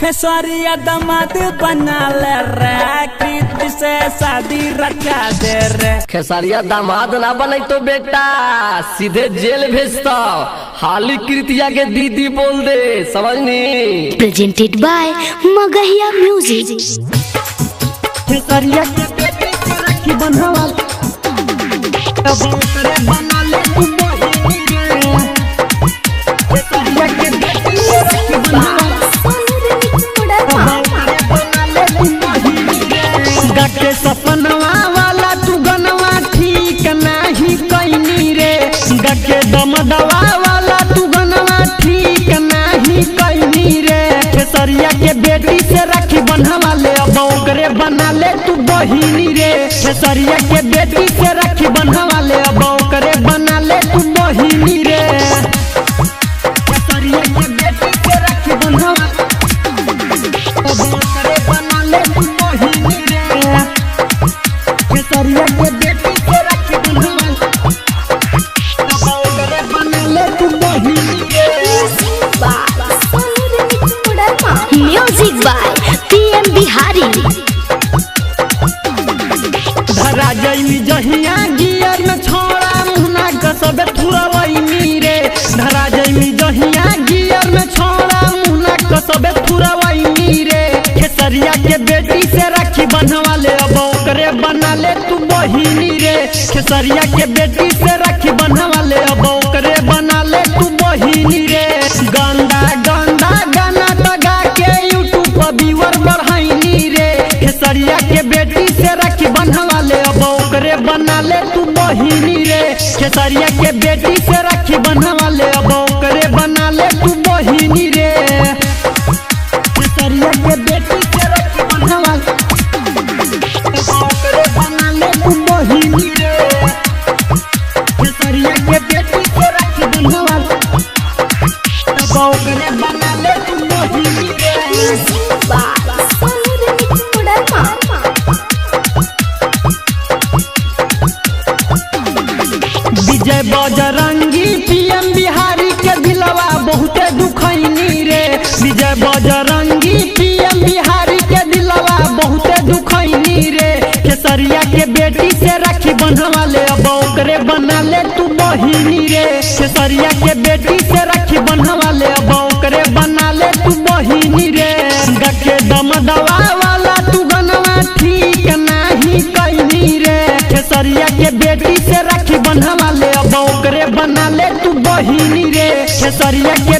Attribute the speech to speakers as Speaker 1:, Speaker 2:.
Speaker 1: खेसरिया दामाद बना ले रे, कृति से शादी रचा दे रे।
Speaker 2: खेसरिया दामाद ना बने तो बेटा सीधे जेल भेजता। हाली कृतिया के दीदी बोल दे, समझनी।
Speaker 3: Presented by Magahiya music.
Speaker 1: Khesariya के बेटे के राखी बनवा बना ले तू बहिनी रे। खेसरिया के बेटे के राखी बनवा गके सपनवा वाला तू गनवा ठीक नहीं कैनी रे। गके दमदवा वाला तू गनवा ठीक नहीं कैनी रे। खेसरिया के बेटी से राखी बनवा ले, अब ओकरे बना ले तू बहिनी रे। खेसरिया के बेटी से राखी बनवा ले, अब ओकरे बना ले तू बहिनी रे। खेसरिया के बेटी से राखी बनवा अब ओकरे बना ले तू बहिनी रे। खेसरिया के बेटी से राखी बनवा अब ओकरे बना ले तू बहिनी रे।
Speaker 3: Music by PM Bihari.
Speaker 1: धरा जइमी जहिया गियर में छोड़ा मुहना कसबे थुरवैनी रे। धरा जइमी जहिया गियर में छोड़ा मुहना कसबे थुरवैनी रे। खेसरिया के बेटी से राखी बनवा ले, अब ओकरे बना ले तू बहिनी रे। खेसरिया के बेटी से राखी बनवा ले, अब ओकरे बना ले तू बहिनी रे। गंदा गंदा गाना लगा के यूट्यूब पर व्यूअर बढ़ाइनी रे। खेसरिया के बेटी से राखी बनवा ले, अब ओकरे बना ले तू बहिनी रे। खेसरिया के बेटी से राखी बनवा ले, अब ओकरे बना ले तू बहिनी रे। खेसरिया के बेटी से राखी बनवा ले, अब ओकरे बना ले तू बहिनी रे। खेसरिया के बेटी से राखी बनवा ले, अब ओकरे बना ले तू बहिनी रे। विजय बजरंगी पीएम बिहारी के दिलवा बहुते दुखैनी रे। विजय बजरंगी पीएम बिहारी के दिलवा बहुते दुखैनी रे। खेसरिया के बेटी से राखी बनवा ले, अब ओकरे बना ले तू बहिनी रे। खेसरिया के बेटी से राखी बनवा ले, अब ओकरे बना ले तू बहिनी रे। गके दमदवा वाला तू गनवा ठीक नहीं कैनी रे। खेसरिया के बेटी से राखी बनवा ले, अब ओकरे बना ले तू बहिनी रे। खेसरिया के